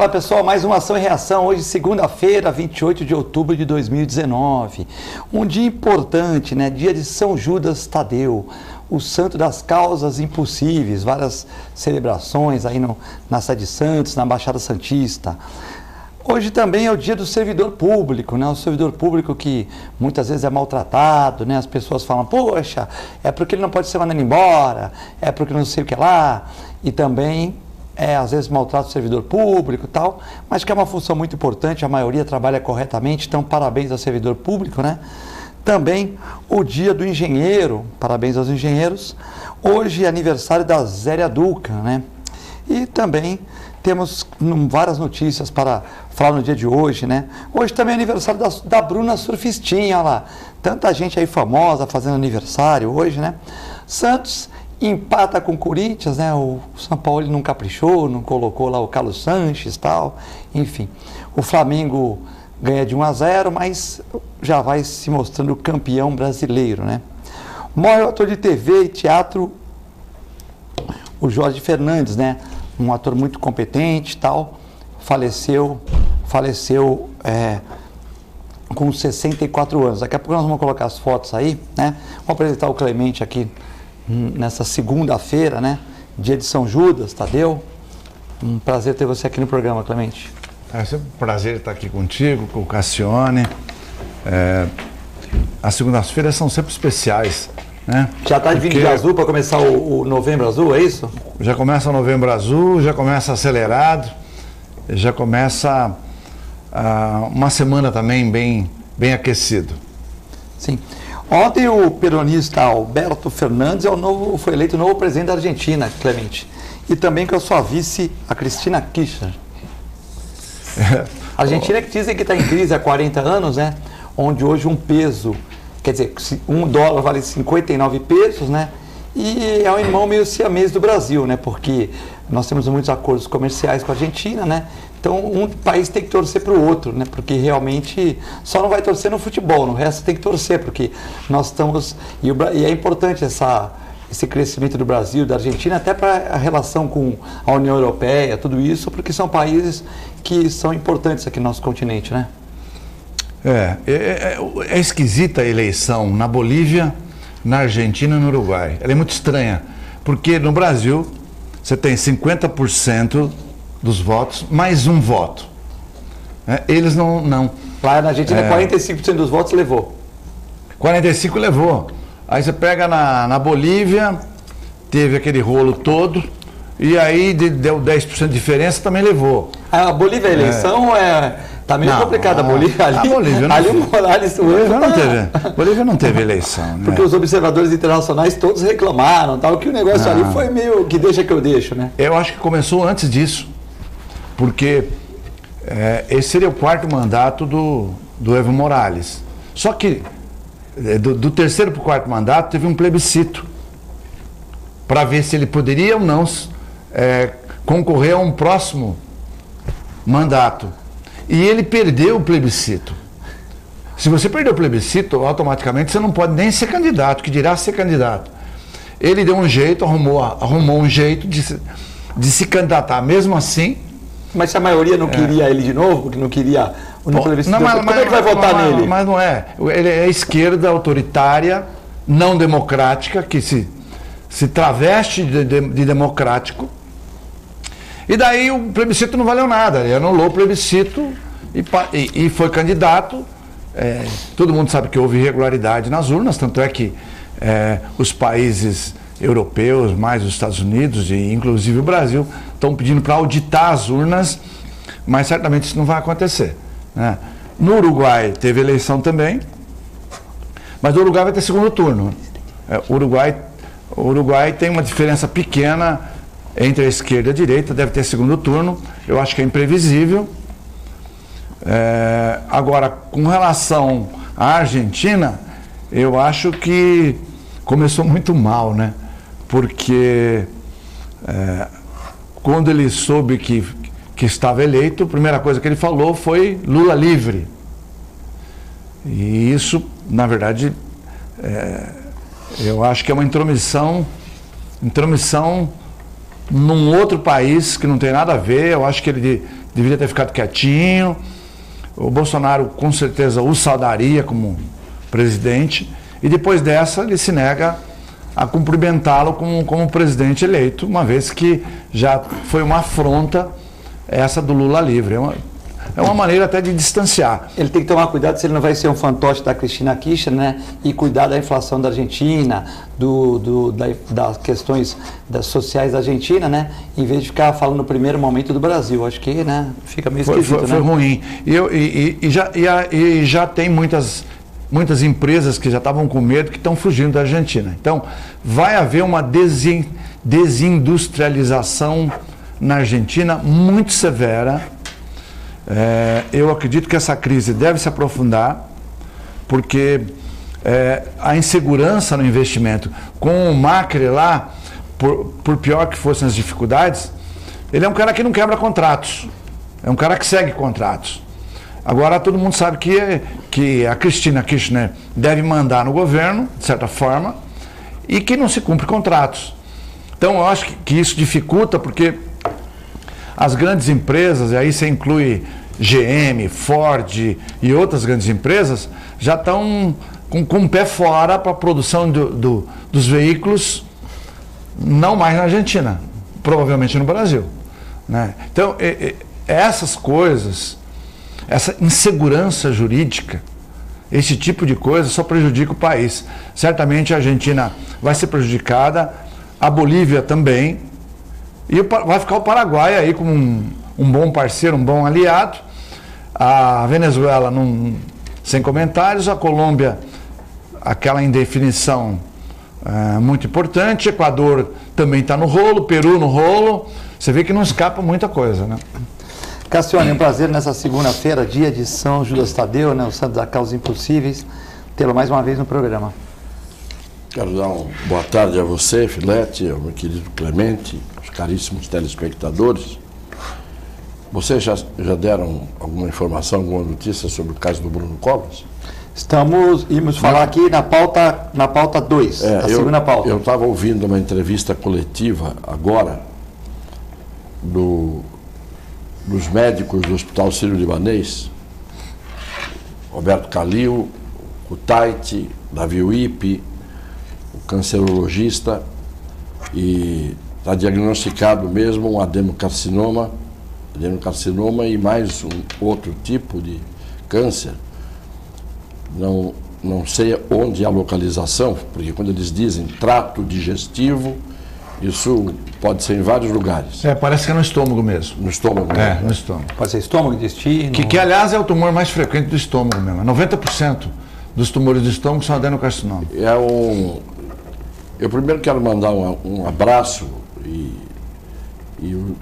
Fala pessoal, mais uma ação e reação, hoje segunda-feira, 28 de outubro de 2019. Um dia importante, né? Dia de São Judas Tadeu, o santo das causas impossíveis, várias celebrações aí na cidade de Santos, na Baixada Santista. Hoje também é o dia do servidor público, né? O servidor público que muitas vezes é maltratado, né? As pessoas falam, poxa, é porque ele não pode ser mandado embora, é porque não sei o que lá, e também às vezes maltrata o servidor público e tal, mas que é uma função muito importante, a maioria trabalha corretamente, então parabéns ao servidor público, né? Também o dia do engenheiro, parabéns aos engenheiros. Hoje é aniversário da Zélia Duca, né? E também temos várias notícias para falar no dia de hoje, né? Hoje também é aniversário da Bruna Surfistinha, olha lá. Tanta gente aí famosa fazendo aniversário hoje, né? Santos empata com o Corinthians, né? O São Paulo não caprichou, não colocou lá o Carlos Sanches e tal. Enfim, o Flamengo ganha de 1-0, mas já vai se mostrando campeão brasileiro, né? Morre o ator de TV e teatro, o Jorge Fernandes, né? Um ator muito competente e tal, faleceu com 64 anos. Daqui a pouco nós vamos colocar as fotos aí, né? Vou apresentar o Clemente aqui nessa segunda-feira, né? Dia de São Judas Tadeu. Um prazer ter você aqui no programa, Clemente. É sempre um prazer estar aqui contigo, com o Cassione. As segundas-feiras são sempre especiais, né? Já está vindo de azul para começar o Novembro Azul, é isso? Já começa o Novembro Azul, já começa acelerado, já começa uma semana também bem aquecido. Sim. Ontem o peronista Alberto Fernandes foi eleito o novo presidente da Argentina, Clemente. E também com a sua vice, a Cristina Kirchner. A Argentina que dizem que está em crise há 40 anos, né? Onde hoje um peso, quer dizer, $1 vale 59 pesos, né? E é um irmão meio siamês do Brasil, né? Porque nós temos muitos acordos comerciais com a Argentina, né? Então um país tem que torcer para o outro, né? Porque realmente só não vai torcer no futebol, no resto tem que torcer, porque nós estamos... E é importante esse crescimento do Brasil, da Argentina, até para a relação com a União Europeia, tudo isso, porque são países que são importantes aqui no nosso continente, né? É esquisita a eleição na Bolívia, na Argentina e no Uruguai. Ela é muito estranha, porque no Brasil você tem 50% dos votos, mais um voto. Eles não. Lá na Argentina, 45% dos votos levou. 45% levou. Aí você pega na Bolívia, teve aquele rolo todo, e aí deu 10% de diferença, também levou. A Bolívia, a eleição tá meio complicada. A Bolívia ali o Morales Bolívia não teve eleição, né? Porque os observadores internacionais todos reclamaram, tal, que o negócio ali foi meio que deixa que eu deixo, né? Eu acho que começou antes disso, porque esse seria o quarto mandato do Evo Morales. Só que do terceiro para o quarto mandato teve um plebiscito para ver se ele poderia ou não concorrer a um próximo mandato. E ele perdeu o plebiscito. Se você perdeu o plebiscito, automaticamente você não pode nem ser candidato, que dirá ser candidato. Ele deu um jeito, arrumou um jeito de se candidatar, mesmo assim. Mas se a maioria não queria ele de novo, porque não queria o plebiscito, como é que vai votar nele? Mas não é. Ele é esquerda, autoritária, não democrática, que se traveste de democrático. E daí o plebiscito não valeu nada, ele anulou o plebiscito e foi candidato. Todo mundo sabe que houve irregularidade nas urnas, tanto é que os países europeus, mais os Estados Unidos e inclusive o Brasil, estão pedindo para auditar as urnas, mas certamente isso não vai acontecer, né? No Uruguai teve eleição também, mas o Uruguai vai ter segundo turno. O Uruguai tem uma diferença pequena entre a esquerda e a direita, deve ter segundo turno. Eu acho que é imprevisível. Agora, com relação à Argentina, eu acho que começou muito mal, né? Porque quando ele soube que estava eleito, a primeira coisa que ele falou foi Lula livre. E isso, na verdade, eu acho que é uma intromissão num outro país que não tem nada a ver. Eu acho que ele deveria ter ficado quietinho. O Bolsonaro com certeza o saudaria como presidente, e depois dessa ele se nega a cumprimentá-lo como presidente eleito, uma vez que já foi uma afronta essa do Lula livre. É uma maneira até de distanciar. Ele tem que tomar cuidado se ele não vai ser um fantoche da Cristina Kirchner, né? E cuidar da inflação da Argentina, das questões sociais da Argentina, né? Em vez de ficar falando no primeiro momento do Brasil. Acho que, né, fica meio esquisito, né? Foi ruim. E já tem muitas empresas que já estavam com medo, que estão fugindo da Argentina. Então, vai haver uma desindustrialização na Argentina muito severa. Eu acredito que essa crise deve se aprofundar, porque a insegurança no investimento, com o Macri lá, por pior que fossem as dificuldades, ele é um cara que não quebra contratos, é um cara que segue contratos. Agora todo mundo sabe que a Cristina Kirchner deve mandar no governo, de certa forma, e que não se cumpre contratos. Então eu acho que isso dificulta, porque as grandes empresas, e aí você inclui GM, Ford e outras grandes empresas, já estão com o pé fora para a produção dos veículos, não mais na Argentina, provavelmente no Brasil, né? Então, essas coisas, essa insegurança jurídica, esse tipo de coisa só prejudica o país. Certamente a Argentina vai ser prejudicada, a Bolívia também, e vai ficar o Paraguai aí como um bom parceiro, um bom aliado. A Venezuela sem comentários, a Colômbia, aquela indefinição muito importante, Equador também está no rolo, Peru no rolo. Você vê que não escapa muita coisa, né? Cassione, é um prazer nessa segunda-feira, dia de São Judas Tadeu, né, o santo da causa impossíveis, tê-lo mais uma vez no programa. Quero dar uma boa tarde a você, Filete, ao meu querido Clemente, aos caríssimos telespectadores. Vocês já deram alguma informação, alguma notícia sobre o caso do Bruno Covas? Íamos falar aqui na pauta 2, a segunda pauta. Eu estava ouvindo uma entrevista coletiva agora dos médicos do Hospital Sírio-Libanês, Roberto Calil, o Taiti, Davi Uipe, o cancerologista, e está diagnosticado mesmo um adenocarcinoma e mais um outro tipo de câncer. Não sei onde é a localização, porque quando eles dizem trato digestivo, isso pode ser em vários lugares. Parece que é no estômago mesmo. No estômago mesmo. No estômago. Pode ser estômago, intestino... Que aliás é o tumor mais frequente do estômago mesmo. 90% dos tumores do estômago são adenocarcinoma. Eu primeiro quero mandar um abraço, e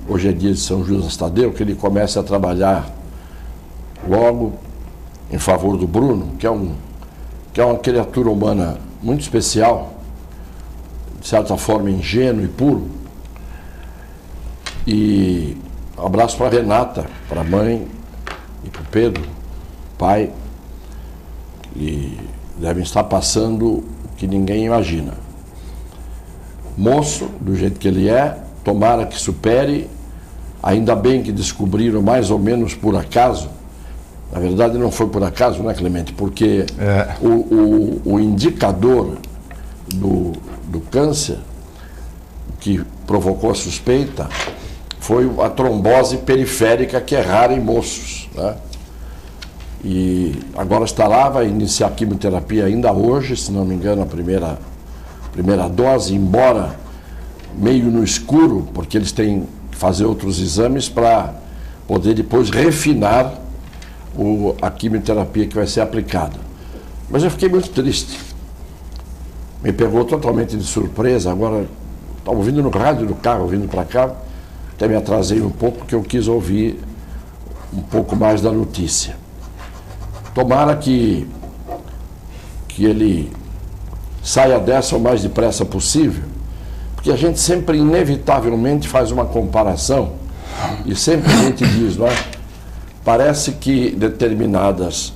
hoje é dia de São Judas Tadeu, que ele comece a trabalhar logo em favor do Bruno, que é uma criatura humana muito especial, de certa forma ingênuo e puro. E um abraço para a Renata, para a mãe, e para o Pedro, pai, que devem estar passando o que ninguém imagina. Moço, do jeito que ele é, tomara que supere. Ainda bem que descobriram mais ou menos por acaso. Na verdade não foi por acaso, né, Clemente? Porque o indicador do câncer que provocou a suspeita foi a trombose periférica, que é rara em moços, né? E agora está lá, vai iniciar a quimioterapia ainda hoje, se não me engano, a primeira dose, embora meio no escuro, porque eles têm que fazer outros exames para poder depois refinar a quimioterapia que vai ser aplicada. Mas eu fiquei muito triste. Me pegou totalmente de surpresa. Agora, estava ouvindo no rádio do carro, vindo para cá, até me atrasei um pouco, porque eu quis ouvir um pouco mais da notícia. Tomara que ele saia dessa o mais depressa possível, porque a gente sempre, inevitavelmente, faz uma comparação, e sempre a gente diz, não é? Parece que determinadas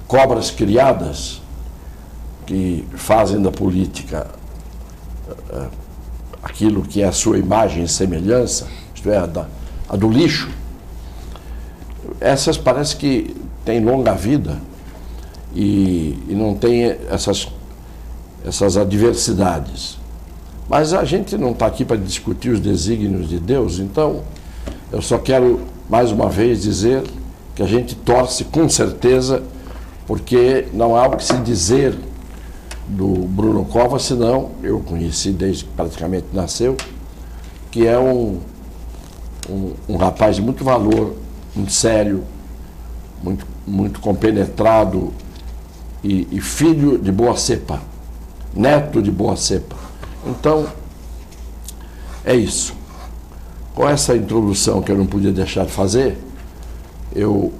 cobras criadas, que fazem da política aquilo que é a sua imagem e semelhança, isto é, a do lixo, essas parece que têm longa vida e não tem essas adversidades. Mas a gente não está aqui para discutir os desígnios de Deus, então eu só quero mais uma vez dizer que a gente torce com certeza, porque não há o que se dizer do Bruno Covas, senão eu conheci desde que praticamente nasceu, que é um rapaz de muito valor, muito sério, muito compenetrado e filho de boa cepa, neto de boa cepa. Então, é isso. Com essa introdução que eu não podia deixar de fazer, eu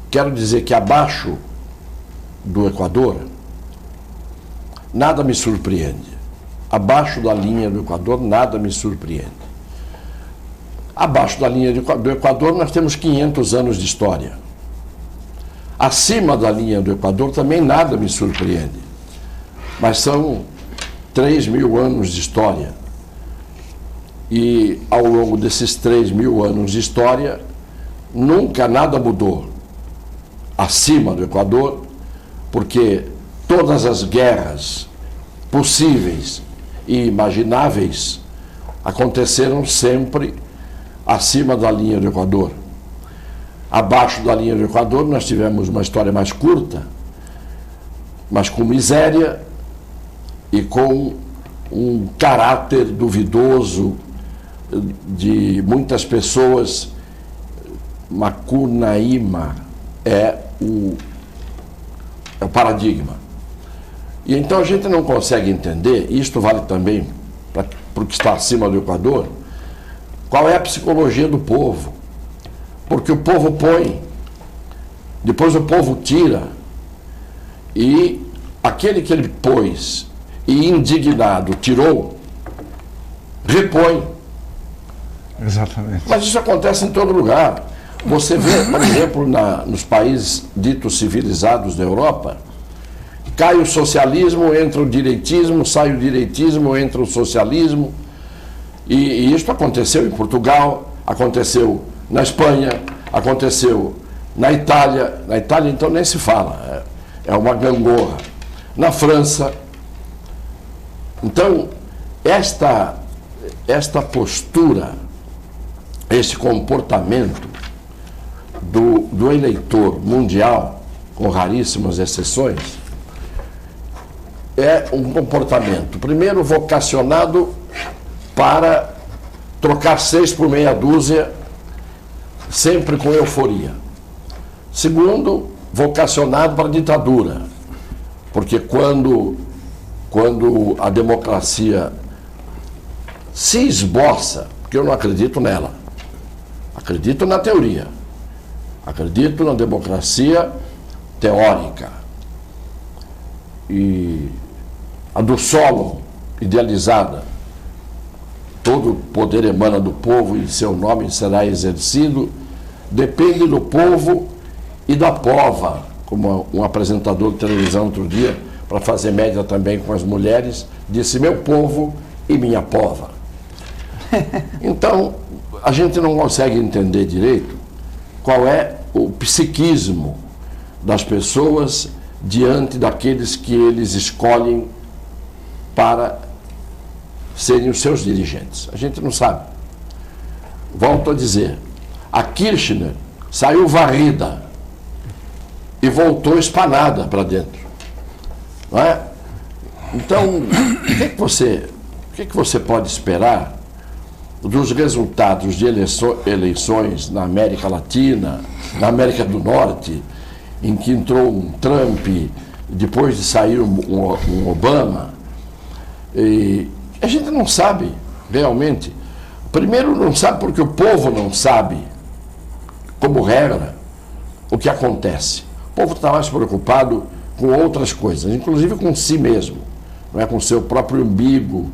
quero dizer que abaixo do Equador, nada me surpreende. Abaixo da linha do Equador, nada me surpreende. Abaixo da linha do Equador, nós temos 500 anos de história. Acima da linha do Equador, também nada me surpreende. Mas são 3.000 anos de história. E ao longo desses 3.000 anos de história, nunca nada mudou acima do Equador, porque todas as guerras possíveis e imagináveis aconteceram sempre acima da linha do Equador. Abaixo da linha do Equador nós tivemos uma história mais curta, mas com miséria e com um caráter duvidoso de muitas pessoas. Macunaíma é o paradigma. E então a gente não consegue entender, e isto vale também para o que está acima do Equador, qual é a psicologia do povo. Porque o povo põe, depois o povo tira, e aquele que ele pôs e indignado tirou, repõe. Exatamente. Mas isso acontece em todo lugar. Você vê, por exemplo, nos países ditos civilizados da Europa, cai o socialismo, entra o direitismo, sai o direitismo, entra o socialismo. E isso aconteceu em Portugal, aconteceu na Espanha, aconteceu na Itália. Na Itália, então, nem se fala, é uma gangorra. Na França. Então, esta postura, esse comportamento do eleitor mundial, com raríssimas exceções, é um comportamento, primeiro, vocacionado para trocar 6 por meia dúzia, sempre com euforia. Segundo, vocacionado para a ditadura, porque quando a democracia se esboça, porque eu não acredito nela, acredito na teoria, acredito na democracia teórica, e a do Solon, idealizada, todo o poder emana do povo e seu nome será exercido, depende do povo e da pova, como um apresentador de televisão outro dia, para fazer média também com as mulheres, disse: meu povo e minha pova. Então, a gente não consegue entender direito qual é o psiquismo das pessoas diante daqueles que eles escolhem para serem os seus dirigentes. A gente não sabe. Volto a dizer, a Kirchner saiu varrida e voltou espanada para dentro. Não é? Então, o que você pode esperar dos resultados de eleições na América Latina, na América do Norte, em que entrou um Trump, depois de sair um Obama? E a gente não sabe realmente. Primeiro, não sabe porque o povo não sabe, como regra, o que acontece. O povo está mais preocupado com outras coisas, inclusive com si mesmo, não é, com seu próprio umbigo.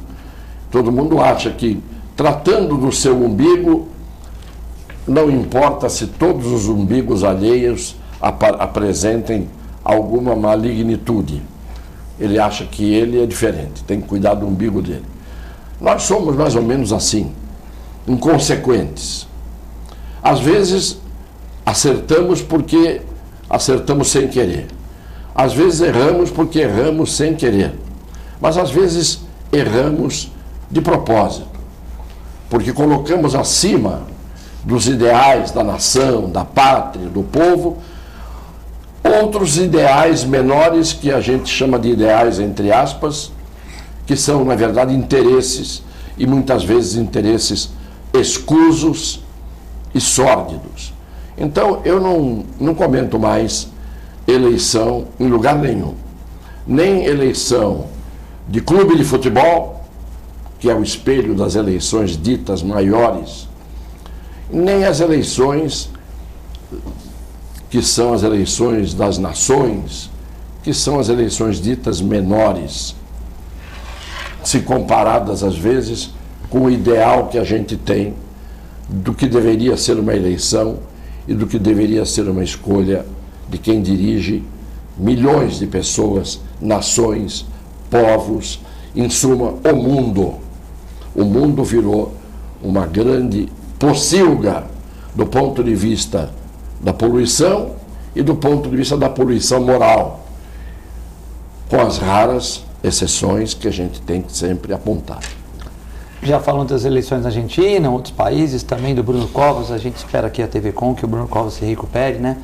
Todo mundo acha que, tratando do seu umbigo, não importa se todos os umbigos alheios apresentem alguma malignitude. Ele acha que ele é diferente, tem que cuidar do umbigo dele. Nós somos mais ou menos assim, inconsequentes. Às vezes acertamos porque acertamos sem querer. Às vezes erramos porque erramos sem querer. Mas às vezes erramos de propósito, porque colocamos acima dos ideais da nação, da pátria, do povo, outros ideais menores que a gente chama de ideais entre aspas, que são, na verdade, interesses, e muitas vezes interesses escusos e sórdidos. Então, eu não comento mais eleição em lugar nenhum. Nem eleição de clube de futebol, que é o espelho das eleições ditas maiores, nem as eleições que são as eleições das nações, que são as eleições ditas menores, se comparadas às vezes com o ideal que a gente tem do que deveria ser uma eleição e do que deveria ser uma escolha de quem dirige milhões de pessoas, nações, povos, em suma, o mundo. O mundo virou uma grande pocilga do ponto de vista da poluição e do ponto de vista da poluição moral, com as raras exceções que a gente tem que sempre apontar. Já falando das eleições na Argentina, outros países, também do Bruno Covas, a gente espera aqui a TV Com que o Bruno Covas se recupere, né?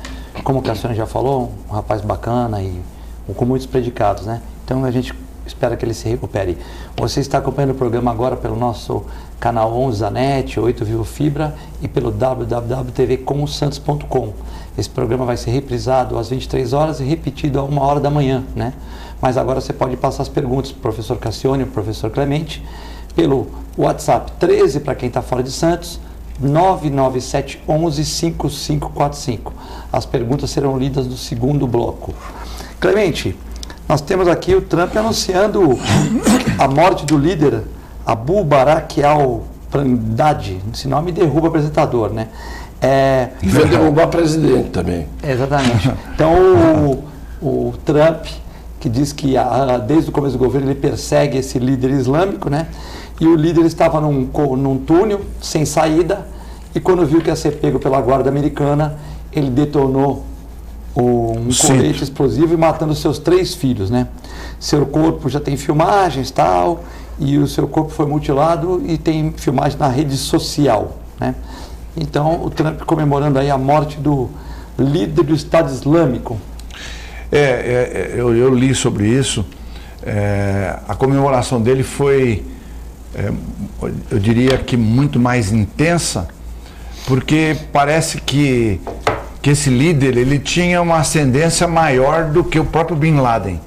Como a senhora já falou, um rapaz bacana e com muitos predicados, né? Então a gente espera que ele se recupere. Você está acompanhando o programa agora pelo nosso canal 11 da NET, 8 Vivo Fibra e pelo www.tvcomsantos.com. Esse programa vai ser reprisado às 23 horas e repetido a 1h da manhã, né? Mas agora você pode passar as perguntas para o professor Cassione e o professor Clemente pelo WhatsApp 13 para quem está fora de Santos, 997115545. As perguntas serão lidas no segundo bloco. Clemente, nós temos aqui o Trump anunciando a morte do líder Abu Barak al-Baghdadi. Esse nome derruba o apresentador, né? Vai derrubar presidente também. Exatamente. Então o Trump, que diz que desde o começo do governo ele persegue esse líder islâmico, né? E o líder estava num túnel sem saída e quando viu que ia ser pego pela guarda americana, ele detonou um colete explosivo e matando seus 3 filhos, né? Seu corpo já tem filmagens e tal, e o seu corpo foi mutilado e tem filmagem na rede social, né? Então o Trump comemorando aí a morte do líder do Estado Islâmico. Eu li sobre isso. A comemoração dele foi, eu diria que muito mais intensa, porque parece que esse líder ele tinha uma ascendência maior do que o próprio Bin Laden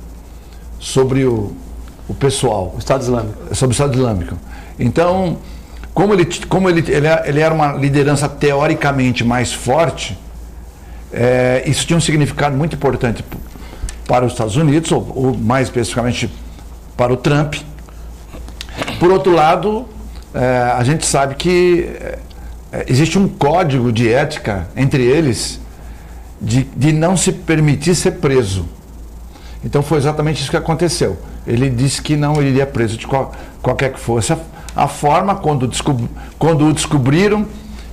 sobre o pessoal. O Estado Islâmico. Sobre o Estado Islâmico. Então, como ele era uma liderança teoricamente mais forte, isso tinha um significado muito importante para os Estados Unidos, ou mais especificamente para o Trump. Por outro lado, a gente sabe que existe um código de ética entre eles de não se permitir ser preso. Então foi exatamente isso que aconteceu. Ele disse que não iria preso de qualquer que fosse a forma. Quando o descobriram,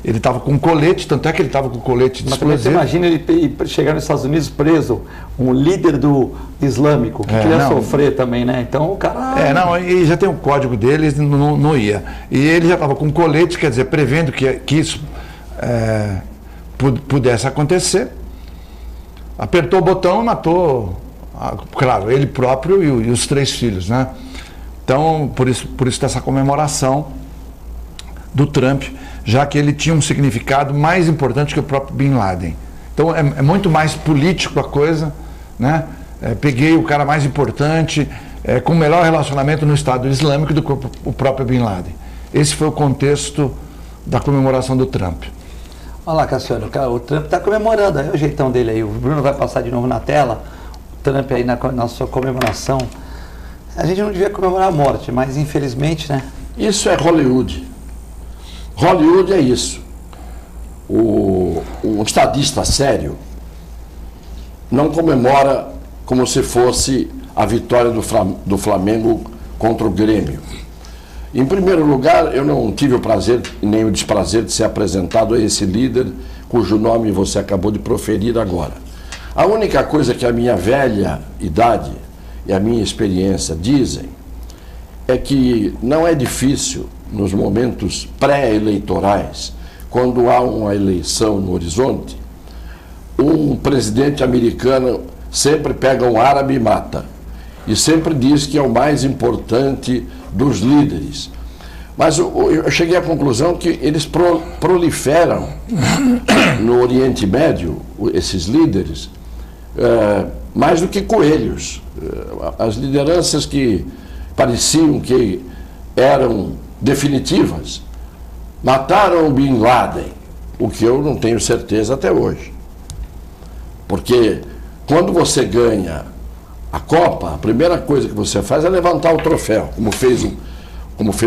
ele estava com colete, tanto é que ele estava com colete de explosivo. Você imagina ele chegar nos Estados Unidos preso, um líder do islâmico, que ele ia sofrer também, né? Então o cara... e já tem o código dele, não ia. E ele já estava com colete, quer dizer, prevendo que isso pudesse acontecer. Apertou o botão e matou, claro, ele próprio e os 3 filhos, né? Então, por isso dessa comemoração do Trump, já que ele tinha um significado mais importante que o próprio Bin Laden. Então é muito mais político a coisa, né? Peguei o cara mais importante, com o melhor relacionamento no Estado Islâmico do que o próprio Bin Laden. Esse foi o contexto da comemoração do Trump. Olha lá, Cassiano, o Trump está comemorando, aí o jeitão dele aí, o Bruno vai passar de novo na tela, o Trump aí na sua comemoração. A gente não devia comemorar a morte, mas infelizmente, né? Isso é Hollywood. Hollywood é isso. Um estadista sério não comemora como se fosse a vitória do Flamengo contra o Grêmio. Em primeiro lugar, eu não tive o prazer nem o desprazer de ser apresentado a esse líder cujo nome você acabou de proferir agora. A única coisa que a minha velha idade e a minha experiência dizem é que não é difícil, nos momentos pré-eleitorais, quando há uma eleição no horizonte, um presidente americano sempre pega um árabe e mata. E sempre diz que é o mais importante dos líderes. Mas eu cheguei à conclusão que eles proliferam no Oriente Médio, esses líderes, mais do que coelhos. As lideranças que pareciam que eram definitivas mataram o Bin Laden, o que eu não tenho certeza até hoje. Porque quando você ganha a Copa, a primeira coisa que você faz é levantar o troféu, como fez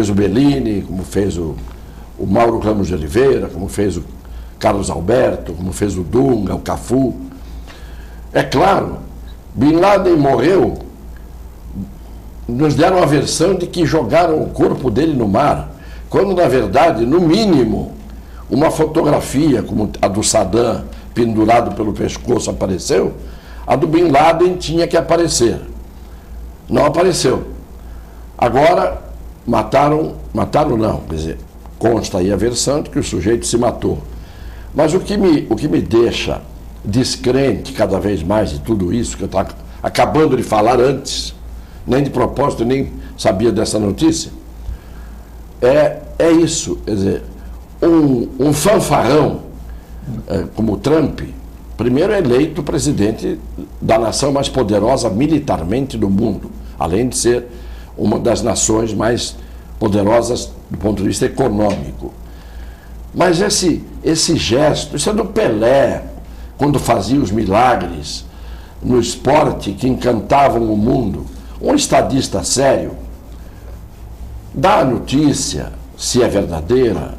o Bellini, como fez o Mauro Ramos de Oliveira, como fez o Carlos Alberto, como fez o Dunga, o Cafu. É claro, Bin Laden morreu, nos deram a versão de que jogaram o corpo dele no mar, quando na verdade, no mínimo, uma fotografia como a do Saddam pendurado pelo pescoço apareceu, a do Bin Laden tinha que aparecer. Não apareceu. Agora, mataram não, quer dizer, consta aí a versão de que o sujeito se matou. Mas o que me deixa descrente cada vez mais de tudo isso, que eu estava acabando de falar antes, nem de propósito, nem sabia dessa notícia, é isso, quer dizer, um fanfarrão como o Trump, primeiro eleito presidente da nação mais poderosa militarmente do mundo, além de ser uma das nações mais poderosas do ponto de vista econômico. Mas esse gesto, isso é do Pelé, quando fazia os milagres no esporte que encantavam o mundo. Um estadista sério dá a notícia, se é verdadeira,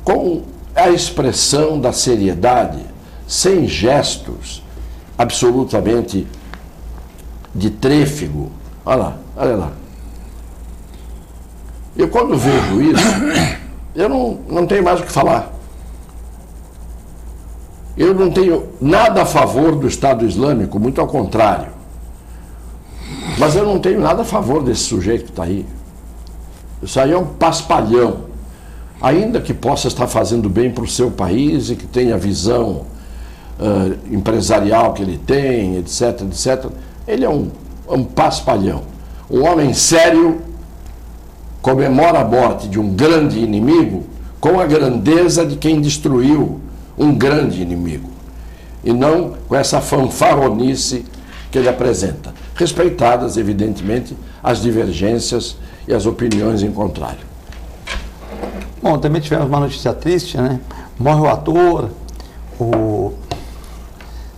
com a expressão da seriedade, sem gestos absolutamente de trêfego. Olha lá. Eu quando vejo isso, eu não tenho mais o que falar. Eu não tenho nada a favor do Estado Islâmico, muito ao contrário. Mas eu não tenho nada a favor desse sujeito que está aí. Isso aí é um paspalhão. Ainda que possa estar fazendo bem para o seu país e que tenha a visão empresarial que ele tem, etc, etc, ele é um paspalhão. Um homem sério comemora a morte de um grande inimigo com a grandeza de quem destruiu um grande inimigo. E não com essa fanfarronice que ele apresenta. Respeitadas, evidentemente, as divergências e as opiniões em contrário. Bom, também tivemos uma notícia triste, né? Morre o ator,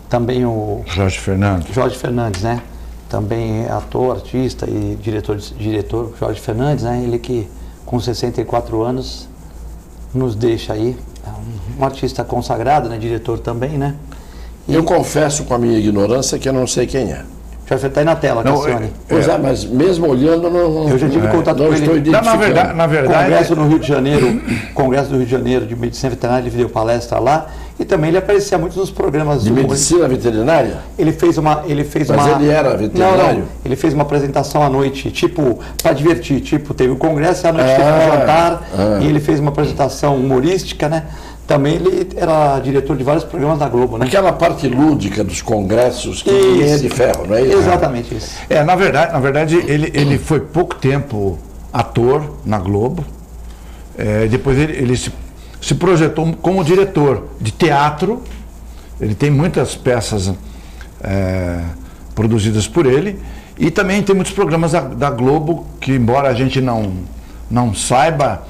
também o Jorge Fernandes, né? Também ator, artista e diretor Jorge Fernandes, né? Ele que com 64 anos nos deixa aí, um artista consagrado, né? Diretor também, né? E eu confesso com a minha ignorância que eu não sei quem é. Já está aí na tela, Cassione. Pois é, mas mesmo olhando, eu já tive contato com ele. Na verdade, Congresso no Rio de Janeiro, Congresso do Rio de Janeiro de Medicina Veterinária, ele deu palestra lá e também ele aparecia muito nos programas de medicina veterinária. Ele era veterinário? Não, ele fez uma apresentação à noite, tipo para divertir, tipo teve o congresso e à noite teve um jantar e ele fez uma apresentação humorística, né? Também ele era diretor de vários programas da Globo, né? Aquela parte lúdica dos congressos que é de ferro, não é isso? Exatamente isso. Na verdade ele foi pouco tempo ator na Globo. Depois ele se projetou como diretor de teatro. Ele tem muitas peças produzidas por ele. E também tem muitos programas da Globo que, embora a gente não saiba,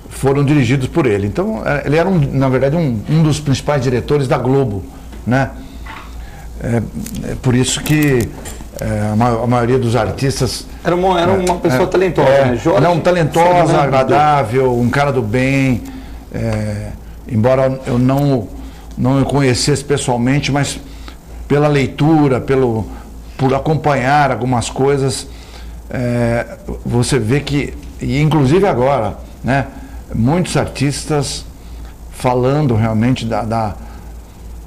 foram dirigidos por ele. Então, ele era, na verdade, um dos principais diretores da Globo, né? Por isso que a maioria dos artistas... Era uma pessoa talentosa, né? Jorge, talentosa, agradável, um cara do bem. Embora eu não o conhecesse pessoalmente, mas pela leitura, por acompanhar algumas coisas, você vê que, e inclusive agora, né, muitos artistas falando realmente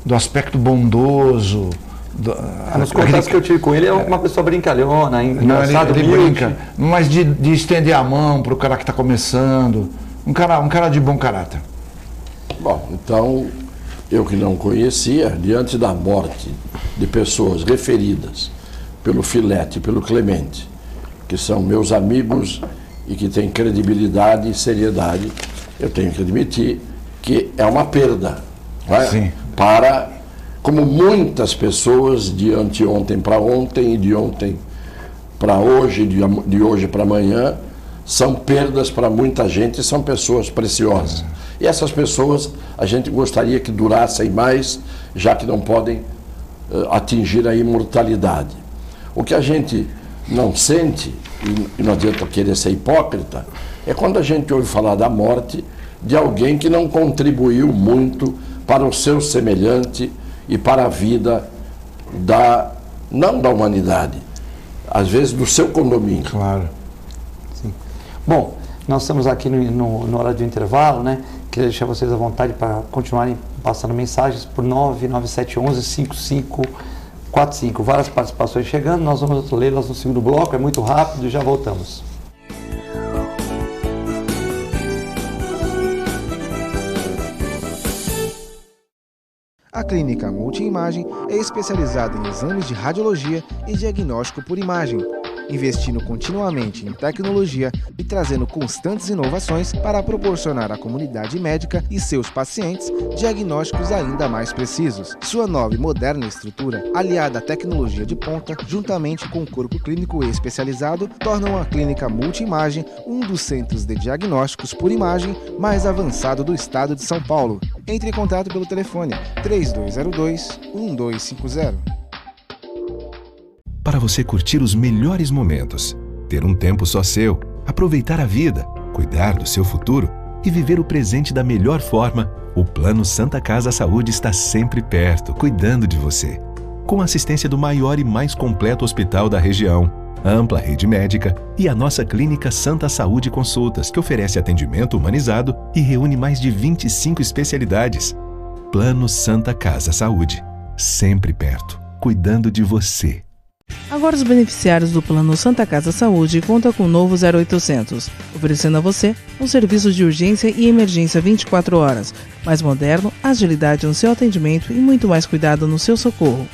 do aspecto bondoso. Nos contatos que eu tive com ele, é uma pessoa brincalhona, engraçado, ele brinca, mas de estender a mão para o cara que está começando, um cara de bom caráter. Bom, então, eu que não conhecia, diante da morte de pessoas referidas pelo Filete e pelo Clemente, que são meus amigos e que têm credibilidade e seriedade, eu tenho que admitir que é uma perda, não é? Sim. Como muitas pessoas de anteontem para ontem e de ontem para hoje, de hoje para amanhã, são perdas para muita gente, são pessoas preciosas. E essas pessoas a gente gostaria que durassem mais, já que não podem atingir a imortalidade. O que a gente não sente, e não adianta querer ser hipócrita, é quando a gente ouve falar da morte de alguém que não contribuiu muito para o seu semelhante e para a vida não da humanidade, às vezes do seu condomínio. Claro. Sim. Bom, nós estamos aqui no hora do intervalo, né? Queria deixar vocês à vontade para continuarem passando mensagens por 99711-5545. Várias participações chegando, nós vamos lê-las no segundo bloco, é muito rápido e já voltamos. A Clínica Multiimagem é especializada em exames de radiologia e diagnóstico por imagem, investindo continuamente em tecnologia e trazendo constantes inovações para proporcionar à comunidade médica e seus pacientes diagnósticos ainda mais precisos. Sua nova e moderna estrutura, aliada à tecnologia de ponta, juntamente com o corpo clínico especializado, tornam a Clínica Multiimagem um dos centros de diagnósticos por imagem mais avançado do estado de São Paulo. Entre em contato pelo telefone 3202-1250. Para você curtir os melhores momentos, ter um tempo só seu, aproveitar a vida, cuidar do seu futuro e viver o presente da melhor forma, o Plano Santa Casa Saúde está sempre perto, cuidando de você. Com a assistência do maior e mais completo hospital da região, ampla rede médica e a nossa clínica Santa Saúde Consultas, que oferece atendimento humanizado e reúne mais de 25 especialidades. Plano Santa Casa Saúde, sempre perto, cuidando de você. Agora os beneficiários do Plano Santa Casa Saúde contam com o novo 0800, oferecendo a você um serviço de urgência e emergência 24 horas, mais moderno, agilidade no seu atendimento e muito mais cuidado no seu socorro.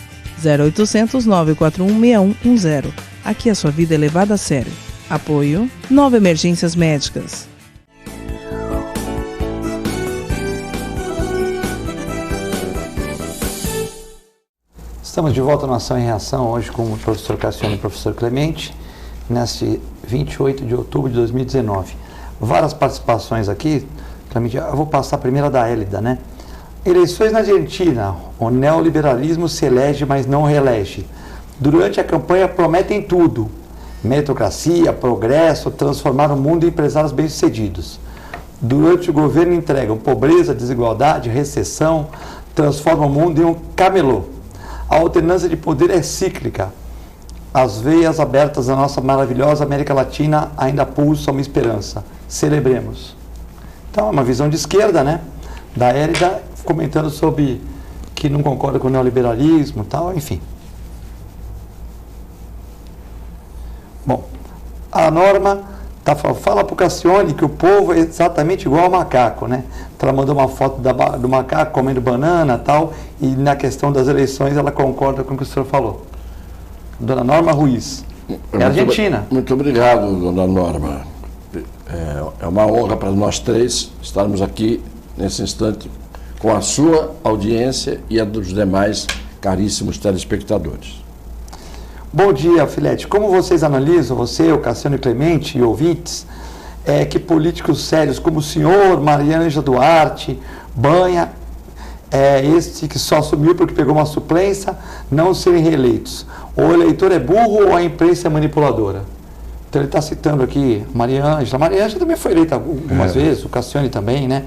0800 941 6110. Aqui a sua vida é levada a sério. Apoio 9 Emergências Médicas. Estamos de volta no Ação e Reação, hoje com o professor Cassiano e o professor Clemente, neste 28 de outubro de 2019. Várias participações aqui, Clemente, eu vou passar a primeira da Hélida, né? Eleições na Argentina, o neoliberalismo se elege, mas não reelege. Durante a campanha prometem tudo, meritocracia, progresso, transformar o mundo em empresários bem-sucedidos. Durante o governo entregam pobreza, desigualdade, recessão, transformam o mundo em um camelô. A alternância de poder é cíclica. As veias abertas da nossa maravilhosa América Latina ainda pulsam uma esperança. Celebremos. Então, é uma visão de esquerda, né? Da Hélida, comentando sobre que não concorda com o neoliberalismo e tal, enfim. Bom, a Norma fala para o Cassione que o povo é exatamente igual ao macaco, né? Ela mandou uma foto do macaco comendo banana e tal, e na questão das eleições ela concorda com o que o senhor falou. Dona Norma Ruiz, é Argentina. Muito obrigado, dona Norma. É uma honra para nós três estarmos aqui nesse instante com a sua audiência e a dos demais caríssimos telespectadores. Bom dia, Filete. Como vocês analisam, você, o Cassiano e Clemente e ouvintes, que políticos sérios como o senhor, Maria Ângela Duarte, Banha, este que só assumiu porque pegou uma suplência, não serem reeleitos? O eleitor é burro ou a imprensa é manipuladora? Então ele está citando aqui Maria Ângela. Maria Ângela também foi eleita algumas vezes, o Cassiano também, né?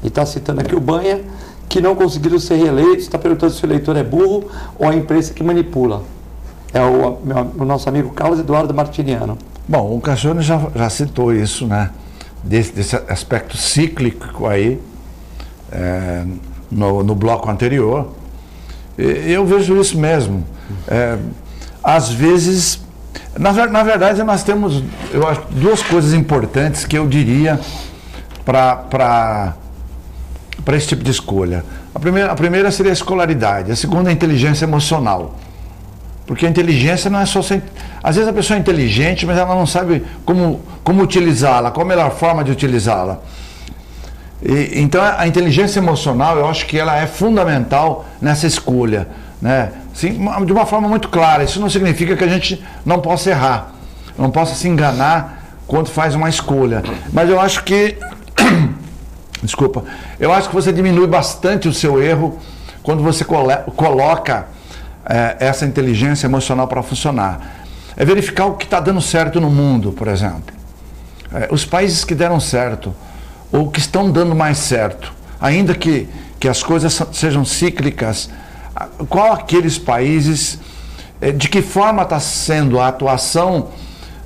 E está citando aqui o Banha, que não conseguiram ser reeleitos, está perguntando se o eleitor é burro ou a imprensa que manipula. É o nosso amigo Carlos Eduardo Martiniano. Bom, o Cassione já citou isso, né? Desse aspecto cíclico aí, no bloco anterior. Eu vejo isso mesmo. Às vezes, na verdade, nós temos, eu acho, duas coisas importantes que eu diria para esse tipo de escolha. A primeira seria a escolaridade, a segunda é a inteligência emocional. Porque a inteligência não é só... Às vezes a pessoa é inteligente, mas ela não sabe como utilizá-la, qual a melhor forma de utilizá-la. Então a inteligência emocional, eu acho que ela é fundamental nessa escolha, né? Assim, de uma forma muito clara. Isso não significa que a gente não possa errar, não possa se enganar quando faz uma escolha. Mas eu acho que... Desculpa. Eu acho que você diminui bastante o seu erro quando você coloca essa inteligência emocional para funcionar. É verificar o que está dando certo no mundo, por exemplo. Os países que deram certo, ou que estão dando mais certo, ainda que as coisas sejam cíclicas, qual aqueles países, de que forma está sendo a atuação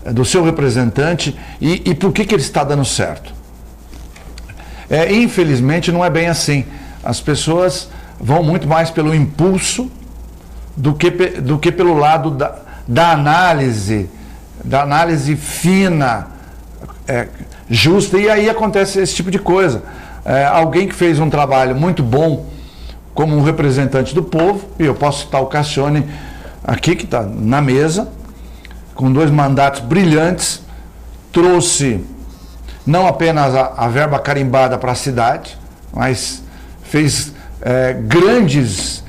do seu representante e por que ele está dando certo. Infelizmente não é bem assim. As pessoas vão muito mais pelo impulso do que pelo lado da análise fina, justa, e aí acontece esse tipo de coisa. Alguém que fez um trabalho muito bom como um representante do povo, e eu posso citar o Cassione aqui, que está na mesa, com 2 mandatos brilhantes, trouxe não apenas a verba carimbada para a cidade, mas fez grandes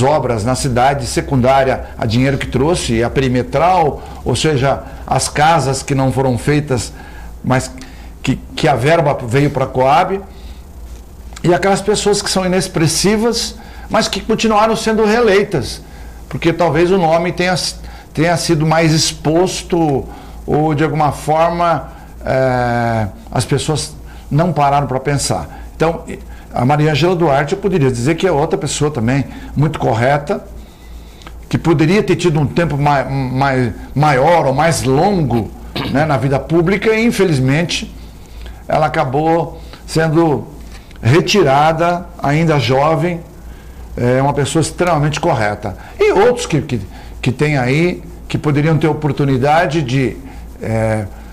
obras na cidade, secundária a dinheiro que trouxe, a perimetral, ou seja, as casas que não foram feitas, mas que a verba veio para a Coab, e aquelas pessoas que são inexpressivas, mas que continuaram sendo reeleitas, porque talvez o nome tenha sido mais exposto, ou de alguma forma as pessoas não pararam para pensar. Então, a Maria Ângela Duarte, eu poderia dizer que é outra pessoa também muito correta, que poderia ter tido um tempo maior ou mais longo, né, na vida pública, e infelizmente ela acabou sendo retirada, ainda jovem, uma pessoa extremamente correta. E outros que tem aí, que poderiam ter oportunidade de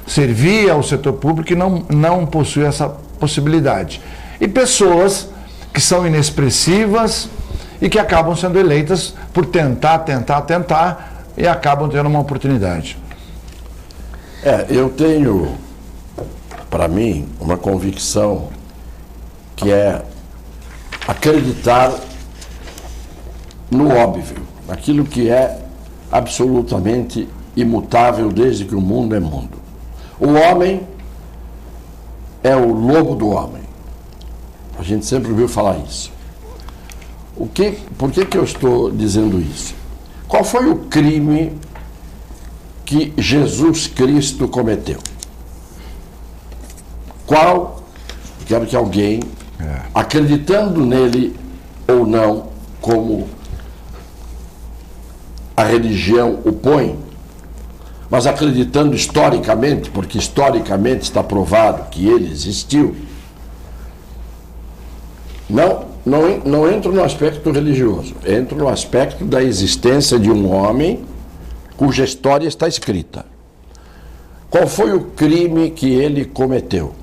servir ao setor público e não possuem essa possibilidade. E pessoas que são inexpressivas e que acabam sendo eleitas por tentar e acabam tendo uma oportunidade. Eu tenho, para mim, uma convicção que é acreditar no óbvio, naquilo que é absolutamente imutável desde que o mundo é mundo. O homem é o lobo do homem. A gente sempre ouviu falar isso. Por que eu estou dizendo isso? Qual foi o crime que Jesus Cristo cometeu? Quero que alguém, acreditando nele ou não, como a religião o põe, mas acreditando historicamente, porque historicamente está provado que ele existiu, não entro no aspecto religioso, entro no aspecto da existência de um homem cuja história está escrita. Qual foi o crime que ele cometeu?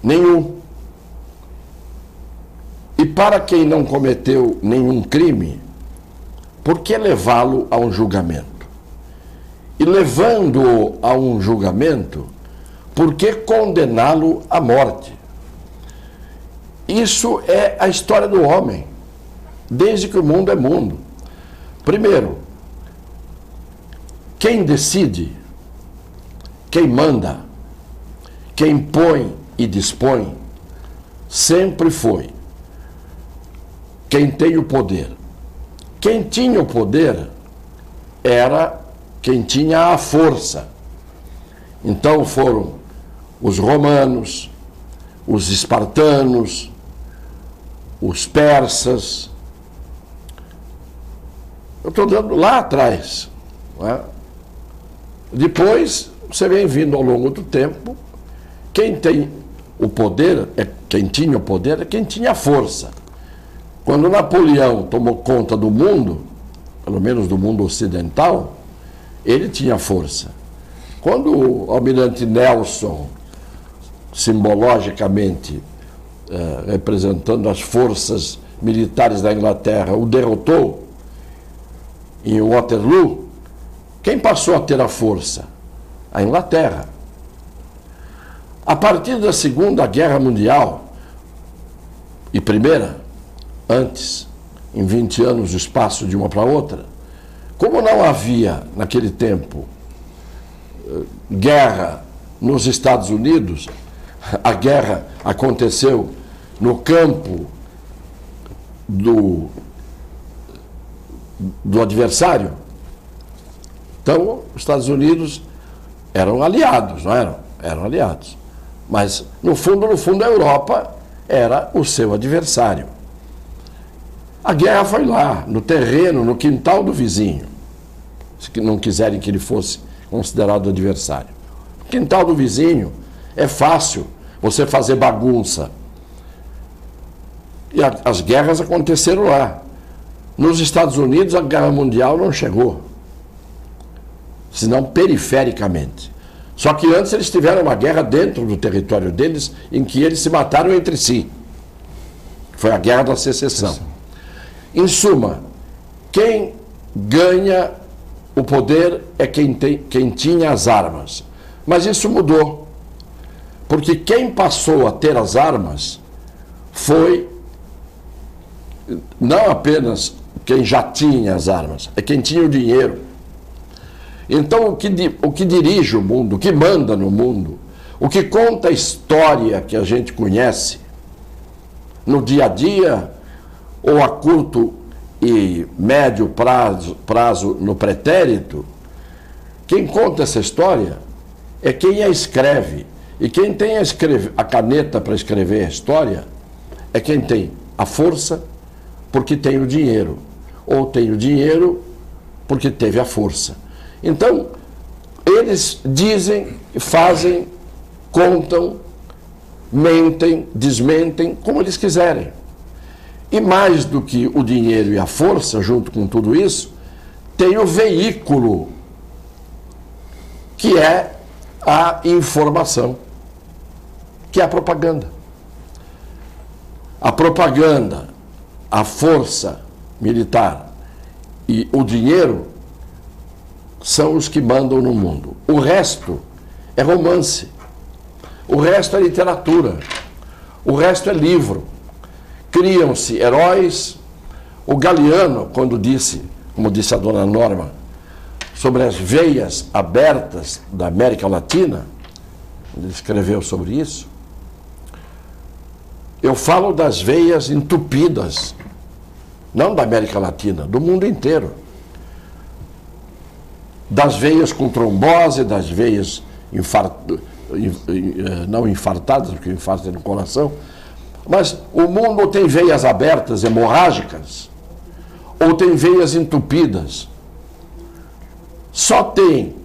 Nenhum. E para quem não cometeu nenhum crime, por que levá-lo a um julgamento? E levando-o a um julgamento, por que condená-lo à morte? Isso é a história do homem, desde que o mundo é mundo. Primeiro, quem decide, quem manda, quem põe e dispõe, sempre foi quem tem o poder. Quem tinha o poder era quem tinha a força. Então foram os romanos, os espartanos, os persas. Eu estou dando lá atrás, não é? Depois, você vem vindo ao longo do tempo, quem tem o poder, quem tinha o poder, é quem tinha a força. Quando Napoleão tomou conta do mundo, pelo menos do mundo ocidental, ele tinha força. Quando o almirante Nelson, simbologicamente, representando as forças militares da Inglaterra, o derrotou em Waterloo, quem passou a ter a força? A Inglaterra. A partir da Segunda Guerra Mundial, e primeira, antes, em 20 anos, o espaço de uma para outra, como não havia, naquele tempo, guerra nos Estados Unidos, a guerra aconteceu no campo do adversário. Então, os Estados Unidos eram aliados, não eram? Eram aliados. Mas, no fundo, a Europa era o seu adversário. A guerra foi lá, no terreno, no quintal do vizinho, se não quiserem que ele fosse considerado adversário. No quintal do vizinho é fácil você fazer bagunça. E as guerras aconteceram lá. Nos Estados Unidos, a Guerra Mundial não chegou, senão perifericamente. Só que antes eles tiveram uma guerra dentro do território deles, em que eles se mataram entre si. Foi a Guerra da Secessão. Em suma, quem ganha o poder é quem tinha as armas. Mas isso mudou. Porque quem passou a ter as armas foi não apenas quem já tinha as armas, é quem tinha o dinheiro. Então, o que dirige o mundo, o que manda no mundo, o que conta a história que a gente conhece no dia a dia, ou a curto e médio prazo no pretérito, quem conta essa história é quem a escreve. E quem tem a caneta para escrever a história é quem tem a força porque tem o dinheiro, ou tem o dinheiro porque teve a força. Então, eles dizem, fazem, contam, mentem, desmentem, como eles quiserem. E mais do que o dinheiro e a força, junto com tudo isso, tem o veículo, que é a informação, que é a propaganda. A propaganda, a força militar e o dinheiro são os que mandam no mundo. O resto é romance. O resto é literatura. O resto é livro. Criam-se heróis. O Galeano, quando disse, como disse a dona Norma, sobre as veias abertas da América Latina, ele escreveu sobre isso, eu falo das veias entupidas, não da América Latina, do mundo inteiro. Das veias com trombose, das veias não infartadas, porque o infarto é no coração, mas o mundo tem veias abertas, hemorrágicas, ou tem veias entupidas. Só tem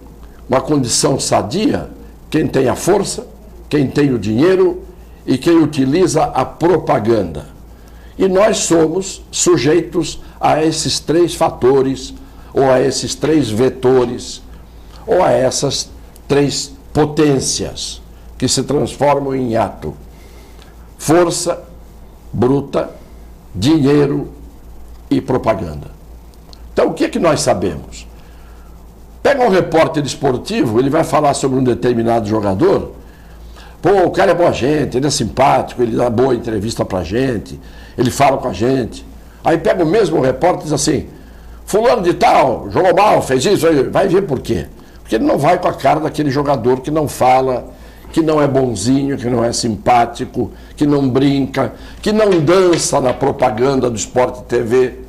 uma condição sadia quem tem a força, quem tem o dinheiro e quem utiliza a propaganda. E nós somos sujeitos a esses três fatores, ou a esses três vetores, ou a essas três potências que se transformam em ato: força bruta, dinheiro e propaganda. Então, o que é que nós sabemos? Pega um repórter esportivo, ele vai falar sobre um determinado jogador. Pô, o cara é boa gente, ele é simpático, ele dá boa entrevista pra gente, ele fala com a gente. Aí pega o mesmo repórter e diz assim: fulano de tal, jogou mal, fez isso, vai ver por quê. Porque ele não vai com a cara daquele jogador que não fala, que não é bonzinho, que não é simpático, que não brinca, que não dança na propaganda do Sport TV.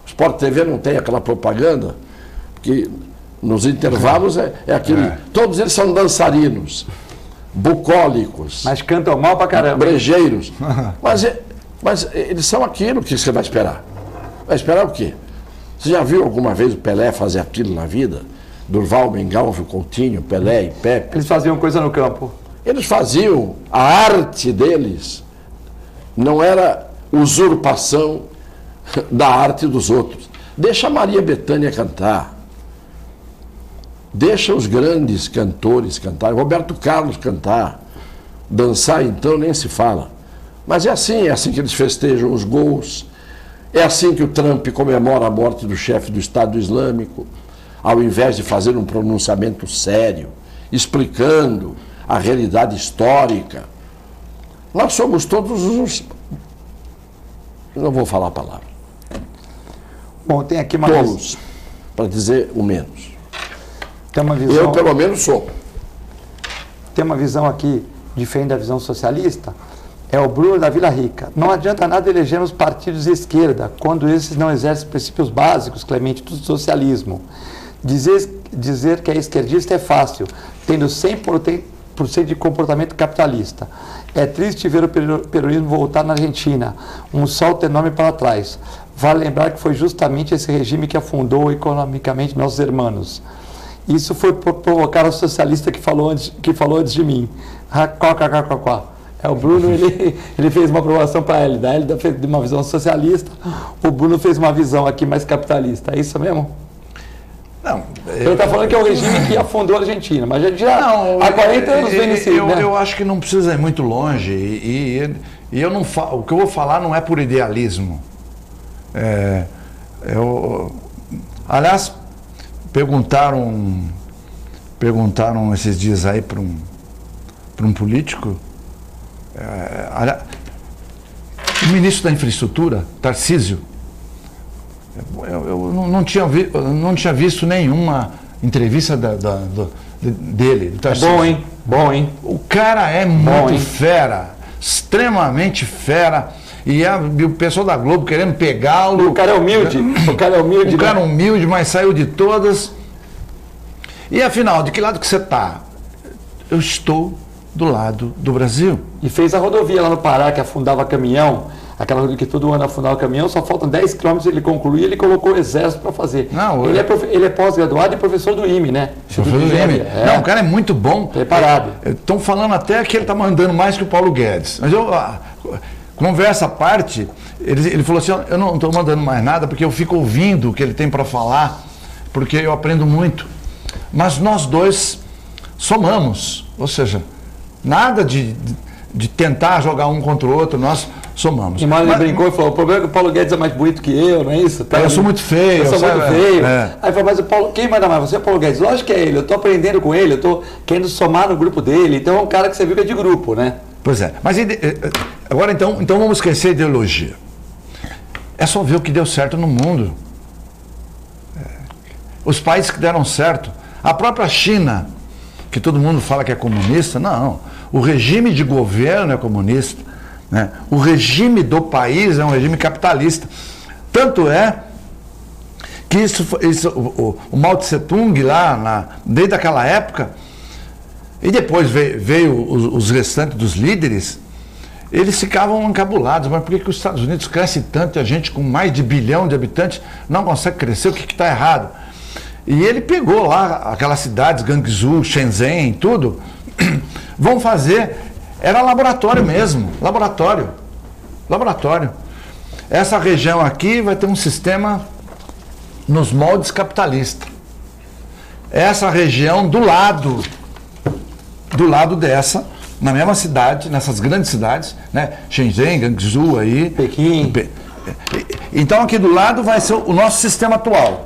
O Sport TV não tem aquela propaganda, que nos intervalos é aquele... Todos eles são dançarinos, bucólicos. Mas cantam mal pra caramba. Brejeiros. Mas eles são aquilo que você vai esperar. Vai esperar o quê? Você já viu alguma vez o Pelé fazer aquilo na vida? Durval, Mengalvio, Coutinho, Pelé e Pepe. Eles faziam coisa no campo. Eles faziam, a arte deles não era usurpação da arte dos outros. Deixa a Maria Bethânia cantar. Deixa os grandes cantores cantar. Roberto Carlos cantar. Dançar, então, nem se fala. Mas é assim que eles festejam os gols. É assim que o Trump comemora a morte do chefe do Estado Islâmico, ao invés de fazer um pronunciamento sério, explicando a realidade histórica. Nós somos todos os... Não vou falar a palavra. Bom, tem aqui uma... Tolos, para dizer o menos. Tem uma visão... Eu, pelo menos, sou. Tem uma visão aqui diferente da visão socialista. É o Bruno da Vila Rica. Não adianta nada elegermos partidos de esquerda, quando esses não exercem princípios básicos, Clemente, do socialismo. Dizer que é esquerdista é fácil, tendo 100% de comportamento capitalista. É triste ver o peronismo voltar na Argentina, um salto enorme para trás. Vale lembrar que foi justamente esse regime que afundou economicamente nossos irmãos. Isso foi por provocar o socialista que falou antes de mim. É, o Bruno, ele fez uma aprovação para a Hélida. A Hélida fez uma visão socialista, o Bruno fez uma visão aqui mais capitalista. É isso mesmo? Não. Ele está falando que é o regime que afundou a Argentina, mas há 40 anos vem nesse... Eu acho que não precisa ir muito longe e eu não o que eu vou falar não é por idealismo. Aliás, perguntaram esses dias aí para um político, o ministro da Infraestrutura, Tarcísio, eu não tinha visto nenhuma entrevista dele. Do Tarcísio. Bom, hein? O cara é muito fera, extremamente fera. E o pessoal da Globo querendo pegá-lo. O cara é humilde. O cara é humilde, mas saiu de todas. E afinal, de que lado que você está? Eu estou do lado do Brasil. E fez a rodovia lá no Pará, que afundava caminhão. Aquela rodovia que todo ano afundava caminhão, só faltam 10 quilômetros ele concluir, ele colocou o exército para fazer. Ele é pós-graduado e professor do IME, né? Professor do IME. Não, o cara é muito bom. Preparado. Estão falando até que ele está mandando mais que o Paulo Guedes. Mas conversa à parte, ele falou assim, eu não estou mandando mais nada porque eu fico ouvindo o que ele tem para falar, porque eu aprendo muito. Mas nós dois somamos, ou seja, nada de tentar jogar um contra o outro, nós somamos. E ele brincou e falou, o problema é que o Paulo Guedes é mais bonito que eu, não é isso? Eu sou muito feio. Eu sou muito feio. Aí falou, mas o Paulo, quem manda mais? Você é o Paulo Guedes? Lógico que é ele, eu estou aprendendo com ele, eu estou querendo somar no grupo dele, então é um cara que você viu que é de grupo, né? Pois é, mas agora então vamos esquecer a ideologia. É só ver o que deu certo no mundo. Os países que deram certo, a própria China, que todo mundo fala que é comunista, não, o regime de governo é comunista, né? O regime do país é um regime capitalista. Tanto é que o Mao Tse Tung desde aquela época, e depois veio os restantes dos líderes, eles ficavam encabulados. Mas por que os Estados Unidos cresce tanto e a gente com mais de 1 bilhão de habitantes não consegue crescer? O que está errado? E ele pegou lá aquelas cidades, Guangzhou, Shenzhen, tudo, vão fazer, era laboratório mesmo, laboratório. Essa região aqui vai ter um sistema nos moldes capitalistas. Essa região do lado dessa, na mesma cidade, nessas grandes cidades, né? Shenzhen, Guangzhou aí. Pequim. Então aqui do lado vai ser o nosso sistema atual.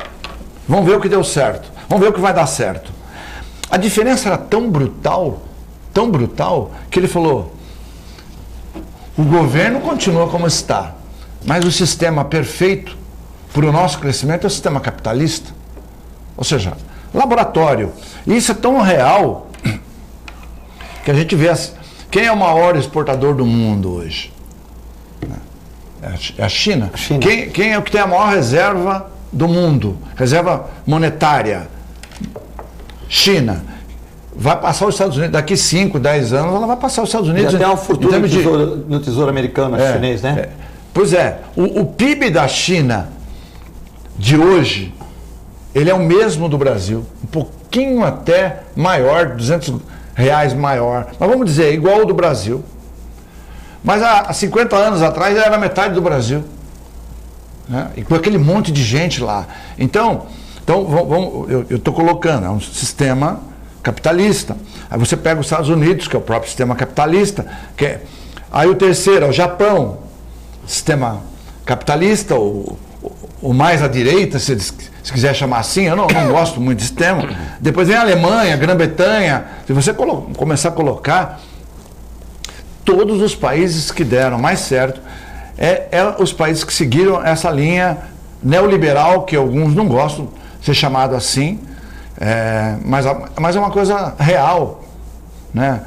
Vamos ver o que deu certo. Vamos ver o que vai dar certo. A diferença era tão brutal, que ele falou, o governo continua como está, mas o sistema perfeito para o nosso crescimento é o sistema capitalista. Ou seja, laboratório. E isso é tão real que a gente vê quem é o maior exportador do mundo hoje? É a China. Quem é o que tem a maior reserva do mundo? Reserva monetária? China. Vai passar os Estados Unidos, daqui 5, 10 anos, ela vai passar os Estados Unidos. Já tem uma fortuna no tesouro americano, chinês, né? Pois é, o PIB da China de hoje ele é o mesmo do Brasil, um pouquinho até maior, R$200 maior, mas vamos dizer, igual ao do Brasil. Mas há 50 anos atrás era metade do Brasil, né? E com aquele monte de gente lá. Então eu estou colocando, é um sistema capitalista. Aí você pega os Estados Unidos, que é o próprio sistema capitalista, aí o terceiro é o Japão, sistema capitalista, o mais à direita, se quiser chamar assim, eu não gosto muito desse tema. Depois vem a Alemanha, a Grã-Bretanha. Se você começar a colocar, todos os países que deram mais certo, os países que seguiram essa linha neoliberal, que alguns não gostam de ser chamado assim, mas é uma coisa real, né?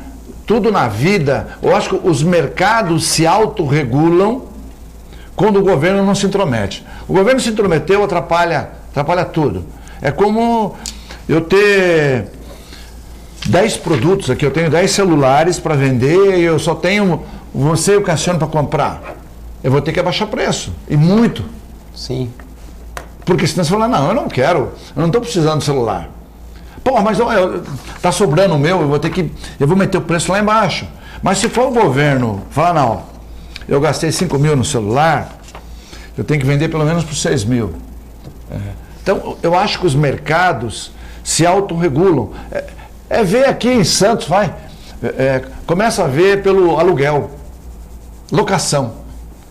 Tudo na vida, eu acho que os mercados se autorregulam quando o governo não se intromete. O governo se intrometeu, atrapalha tudo. É como eu ter 10 produtos aqui, eu tenho 10 celulares para vender e eu só tenho você e o Cassiano para comprar. Eu vou ter que abaixar preço, e muito. Sim. Porque senão você fala, não, eu não quero, eu não estou precisando do celular. Pô, mas tá sobrando o meu, eu vou meter o preço lá embaixo. Mas se for o governo falar, não, eu gastei 5 mil no celular, eu tenho que vender pelo menos por 6 mil. Então, eu acho que os mercados se autorregulam. Ver aqui em Santos, começa a ver pelo aluguel, locação.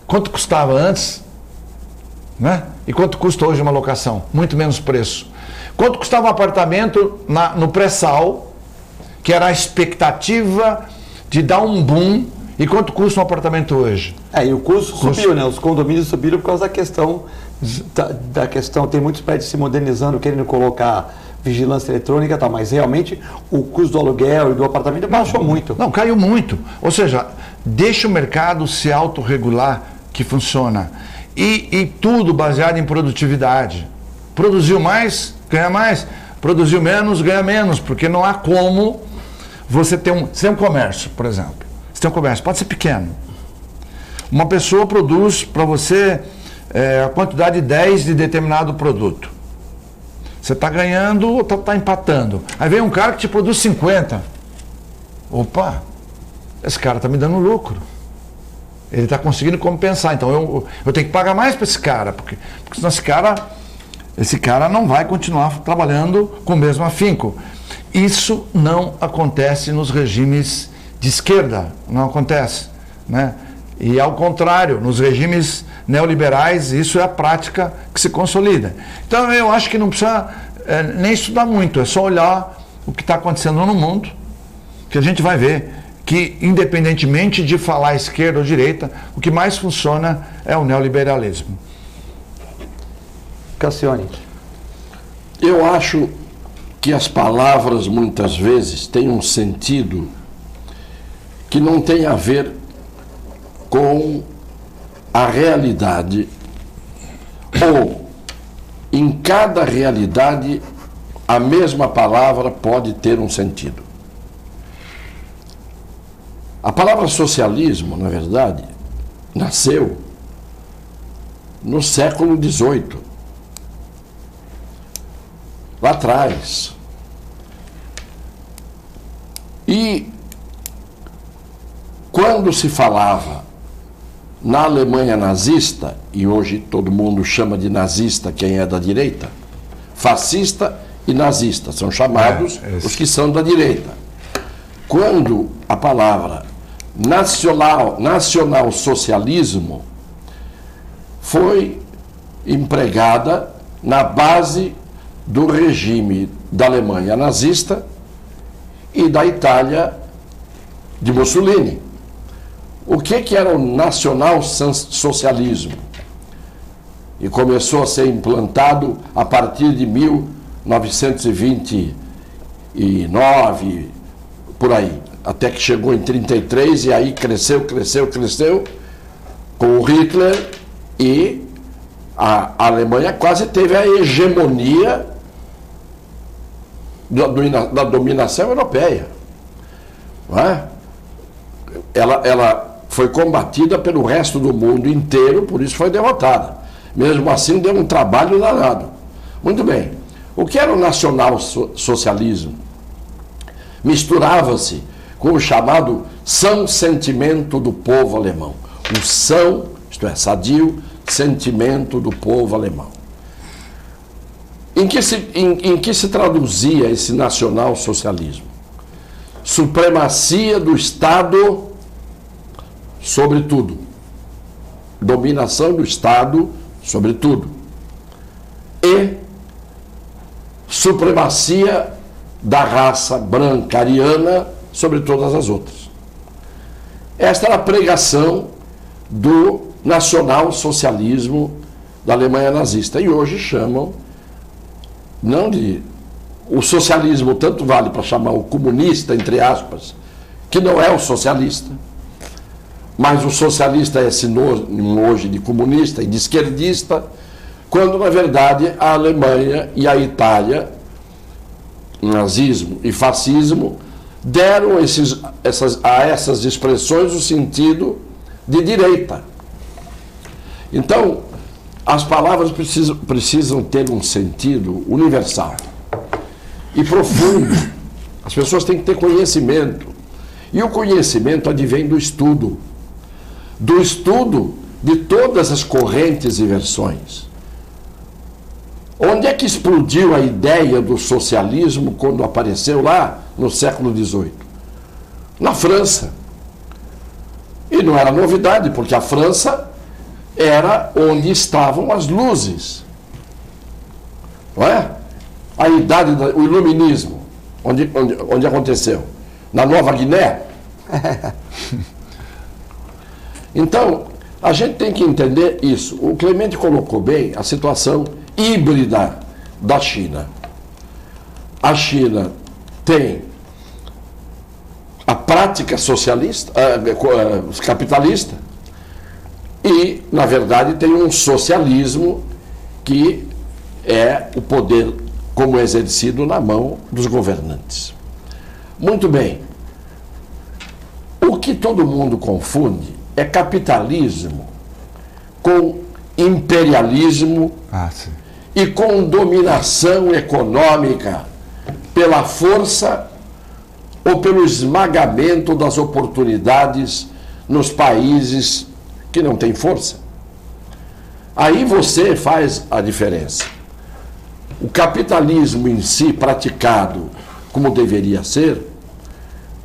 Quanto custava antes, né? E quanto custa hoje uma locação? Muito menos preço. Quanto custava um apartamento no pré-sal, que era a expectativa de dar um boom, e quanto custa um apartamento hoje? E o custo subiu, né? Os condomínios subiram por causa da questão, tem muitos prédios se modernizando, querendo colocar vigilância eletrônica, mas realmente o custo do aluguel e do apartamento baixou muito. Não, caiu muito. Ou seja, deixa o mercado se autorregular, que funciona. E tudo baseado em produtividade. Produziu mais, ganha mais. Produziu menos, ganha menos. Porque não há como você ter um comércio, por exemplo. Você tem um comércio, pode ser pequeno. Uma pessoa produz para você a quantidade de 10 de determinado produto. Você está ganhando ou está empatando. Aí vem um cara que te produz 50. Opa, esse cara está me dando lucro. Ele está conseguindo compensar. Então eu tenho que pagar mais para esse cara, porque senão esse cara não vai continuar trabalhando com o mesmo afinco. Isso não acontece nos regimes de esquerda, não acontece, né? E ao contrário, nos regimes neoliberais, isso é a prática que se consolida. Então eu acho que não precisa nem estudar muito, é só olhar o que está acontecendo no mundo, que a gente vai ver que, independentemente de falar esquerda ou direita, o que mais funciona é o neoliberalismo. Cassiano. Eu acho que as palavras muitas vezes têm um sentido que não tem a ver com a realidade, ou em cada realidade a mesma palavra pode ter um sentido. A palavra socialismo, na verdade, nasceu no século XVIII, lá atrás. E quando se falava na Alemanha nazista, e hoje todo mundo chama de nazista quem é da direita, fascista e nazista são chamados os que são da direita. Quando a palavra nacional-socialismo foi empregada na base do regime da Alemanha nazista e da Itália de Mussolini. O que era o nacional-socialismo? E começou a ser implantado a partir de 1929, por aí, até que chegou em 1933 e aí cresceu com o Hitler, e a Alemanha quase teve a hegemonia da dominação europeia. Não é? Ela foi combatida pelo resto do mundo inteiro, por isso foi derrotada. Mesmo assim, deu um trabalho danado. Muito bem. O que era o nacional-socialismo? Misturava-se com o chamado são sentimento do povo alemão. O são, isto é, sadio, sentimento do povo alemão. Em que se traduzia esse nacional-socialismo? Supremacia do Estado sobre tudo. Dominação do Estado sobre tudo. E supremacia da raça branca ariana sobre todas as outras. Esta era a pregação do nacional-socialismo da Alemanha nazista. E hoje chamam, não de... O socialismo tanto vale para chamar o comunista, entre aspas, que não é o socialista, mas o socialista é sinônimo hoje de comunista e de esquerdista, quando na verdade a Alemanha e a Itália, nazismo e fascismo, deram a essas expressões o sentido de direita. Então, as palavras precisam ter um sentido universal e profundo. As pessoas têm que ter conhecimento. E o conhecimento advém do estudo de todas as correntes e versões. Onde é que explodiu a ideia do socialismo quando apareceu lá no século XVIII? Na França. E não era novidade, porque a França era onde estavam as luzes. Não é? A idade, o iluminismo, onde aconteceu? Na Nova Guiné? Então, a gente tem que entender isso. O Clemente colocou bem a situação híbrida da China. A China tem a prática socialista, capitalista, e, na verdade, tem um socialismo que é o poder como exercido na mão dos governantes. Muito bem. O que todo mundo confunde é capitalismo com imperialismo e com dominação econômica pela força ou pelo esmagamento das oportunidades nos países que não têm força. Aí você faz a diferença. O capitalismo em si, praticado como deveria ser,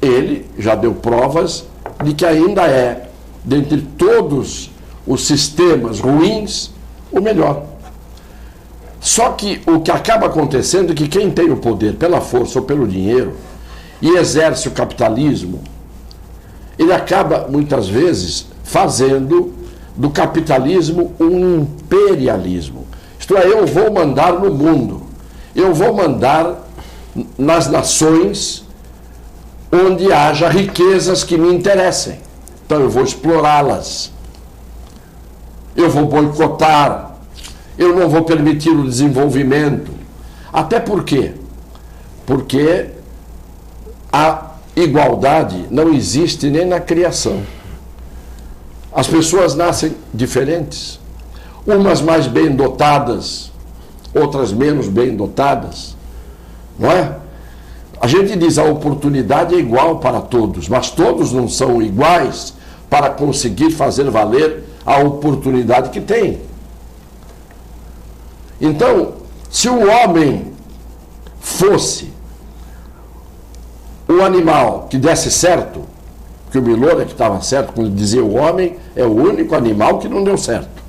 ele já deu provas de que ainda é, dentre todos os sistemas ruins, o melhor. Só que o que acaba acontecendo é que quem tem o poder pela força ou pelo dinheiro e exerce o capitalismo, ele acaba, muitas vezes, fazendo do capitalismo um imperialismo. Isto é, eu vou mandar no mundo, eu vou mandar nas nações onde haja riquezas que me interessem. Então eu vou explorá-las, eu vou boicotar, eu não vou permitir o desenvolvimento. Até por quê? Porque a igualdade não existe nem na criação. As pessoas nascem diferentes, umas mais bem dotadas, outras menos bem dotadas, não é? A gente diz a oportunidade é igual para todos, mas todos não são iguais para conseguir fazer valer a oportunidade que tem. Então, se o homem fosse o animal que desse certo, que o Milor é que estava certo quando dizia o homem é o único animal que não deu certo,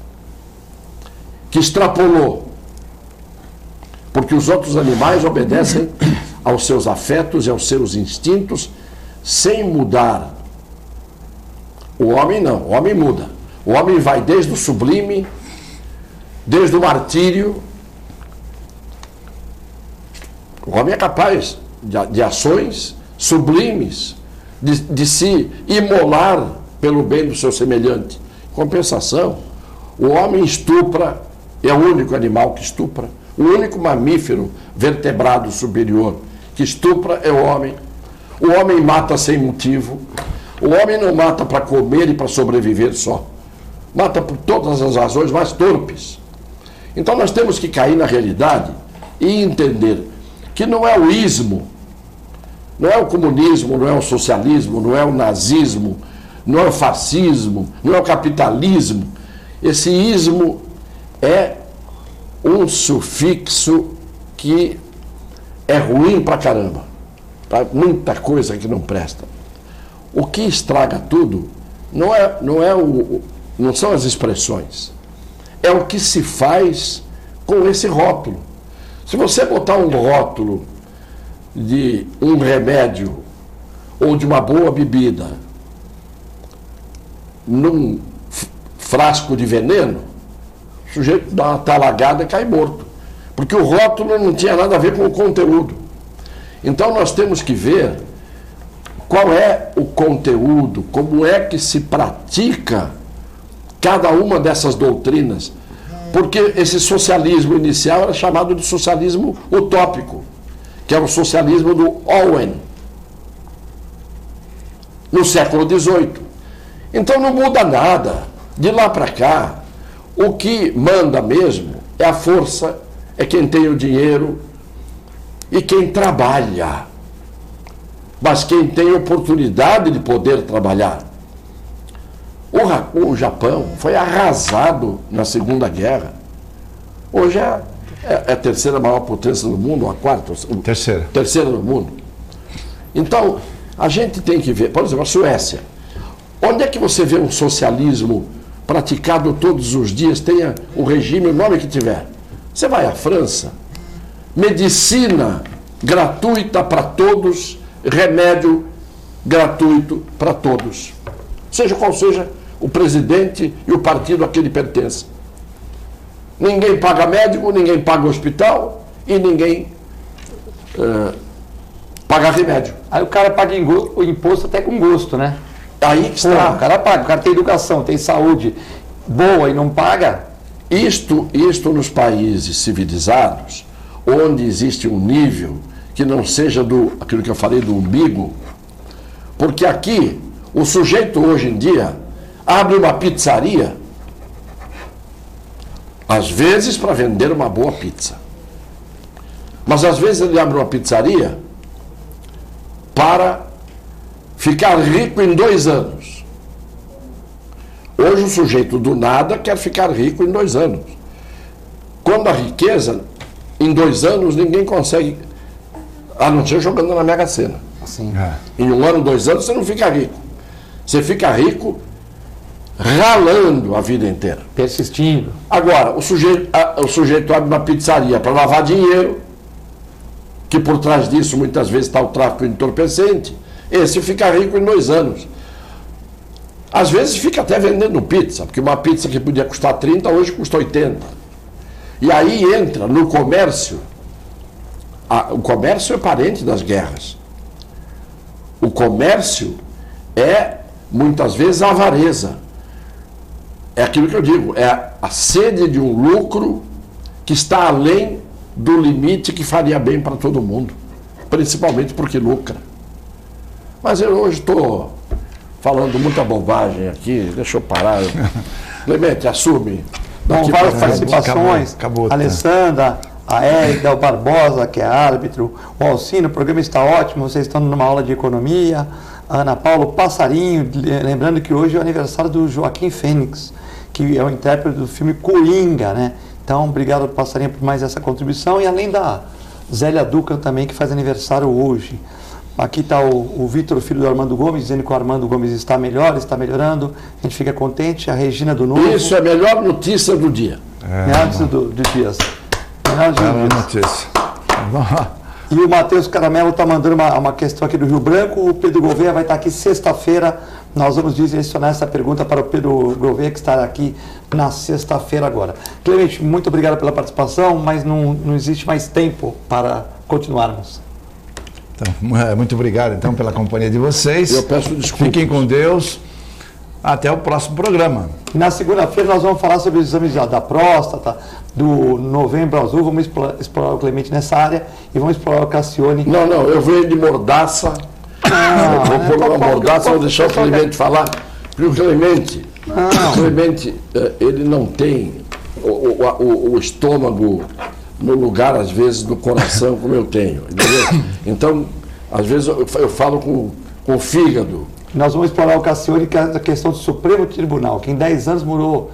que extrapolou, porque os outros animais obedecem aos seus afetos e aos seus instintos sem mudar. O homem não, o homem muda. O homem vai desde o sublime, desde o martírio. O homem é capaz de ações sublimes, de se imolar pelo bem do seu semelhante. Em compensação, o homem estupra, é o único animal que estupra, o único mamífero vertebrado superior que estupra é o homem. O homem mata sem motivo. O homem não mata para comer e para sobreviver só. Mata por todas as razões mais torpes. Então nós temos que cair na realidade e entender que não é o ismo, não é o comunismo, não é o socialismo, não é o nazismo, não é o fascismo, não é o capitalismo. Esse ismo é um sufixo que é ruim pra caramba, para muita coisa que não presta. O que estraga tudo não são as expressões, é o que se faz com esse rótulo. Se você botar um rótulo de um remédio ou de uma boa bebida num frasco de veneno, o sujeito dá uma talagada e cai morto, porque o rótulo não tinha nada a ver com o conteúdo. Então nós temos que ver qual é o conteúdo, como é que se pratica cada uma dessas doutrinas, porque esse socialismo inicial era chamado de socialismo utópico, que era o socialismo do Owen, no século XVIII. Então não muda nada. De lá para cá, o que manda mesmo é a força, é quem tem o dinheiro e quem trabalha. Mas quem tem oportunidade de poder trabalhar. O Japão foi arrasado na Segunda Guerra. Hoje é a terceira maior potência do mundo, ou a quarta? Terceira do mundo. Então, a gente tem que ver, por exemplo, a Suécia. Onde é que você vê um socialismo praticado todos os dias, tenha o regime, o nome que tiver? Você vai à França, medicina gratuita para todos, remédio gratuito para todos. Seja qual seja o presidente e o partido a que ele pertence. Ninguém paga médico, ninguém paga hospital e ninguém paga remédio. Aí o cara paga o imposto até com gosto, né? Aí que está. O cara paga, o cara tem educação, tem saúde boa e não paga. Isto nos países civilizados, onde existe um nível que não seja aquilo que eu falei do umbigo, porque aqui o sujeito hoje em dia abre uma pizzaria, às vezes para vender uma boa pizza, mas às vezes ele abre uma pizzaria para ficar rico em 2 anos. Hoje o sujeito do nada quer ficar rico em 2 anos. Quando a riqueza, em 2 anos, ninguém consegue, a não ser jogando na Mega Sena. Assim. Em 1 ano, 2 anos, você não fica rico. Você fica rico ralando a vida inteira. Persistindo. Agora, o sujeito abre uma pizzaria para lavar dinheiro, que por trás disso muitas vezes está o tráfico de entorpecente. Esse fica rico em 2 anos. Às vezes fica até vendendo pizza, porque uma pizza que podia custar 30, hoje custa 80. E aí entra no comércio. O comércio é parente das guerras. O comércio é, muitas vezes, a avareza. É aquilo que eu digo, é a sede de um lucro que está além do limite que faria bem para todo mundo. Principalmente porque lucra. Mas eu hoje estou falando muita bobagem aqui, deixa eu parar. Clemente, assume. Bom, várias participações. Acabou, a Alessandra, a Érica, o Barbosa, que é árbitro, o Alcino, o programa está ótimo, vocês estão numa aula de economia. A Ana Paula, o Passarinho, lembrando que hoje é o aniversário do Joaquim Fênix, que é o intérprete do filme Coringa, né? Então, obrigado, Passarinho, por mais essa contribuição. E além da Zélia Duca também, que faz aniversário hoje. Aqui está o Vitor, filho do Armando Gomes, dizendo que o Armando Gomes está melhor, está melhorando. A gente fica contente. A Regina do Novo. Isso é a melhor notícia do dia. Melhor notícia do dia. Melhor notícia. E o Matheus Caramelo está mandando uma questão aqui do Rio Branco. O Pedro Gouveia vai estar aqui sexta-feira. Nós vamos direcionar essa pergunta para o Pedro Gouveia, que estará aqui na sexta-feira agora. Clemente, muito obrigado pela participação, mas não existe mais tempo para continuarmos. Então, muito obrigado, então, pela companhia de vocês. Eu peço desculpas. Fiquem com Deus. Até o próximo programa. Na segunda-feira nós vamos falar sobre os exames da próstata, do Novembro Azul. Vamos explorar o Clemente nessa área e vamos explorar o Cassione. Não, eu venho de mordaça. Eu vou pôr uma mordaça, vou deixar o Clemente falar. Porque o Clemente, ele não tem o estômago no lugar, às vezes, do coração, como eu tenho. Entendeu? Então, às vezes, eu falo com o fígado. Nós vamos explorar o Cassione, que é a questão do Supremo Tribunal, que em 10 anos mudou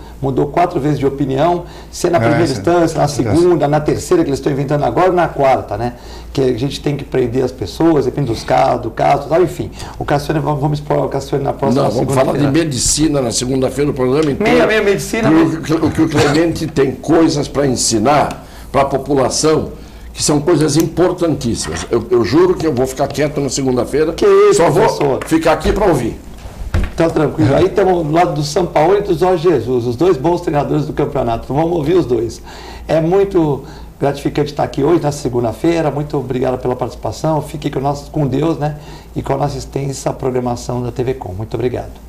4 vezes de opinião, se é na primeira instância, na segunda, na terceira, que eles estão inventando agora, na quarta, né? Que a gente tem que prender as pessoas, depende dos casos, do caso, tal, enfim. O Cassione, vamos explorar o Cassione na próxima segunda-feira. Vamos falar de medicina na segunda-feira, o programa inteiro. Meia medicina. O que o Clemente tem coisas para ensinar para a população, que são coisas importantíssimas. Eu juro que eu vou ficar quieto na segunda-feira, só vou ficar aqui para ouvir. Então, tranquilo. Aí estamos do lado do Sampaoli e do Jorge Jesus, os dois bons treinadores do campeonato. Então, vamos ouvir os dois. É muito gratificante estar aqui hoje, na segunda-feira. Muito obrigado pela participação. Fique com Deus, né? E com a nossa extensa programação da TV Com. Muito obrigado.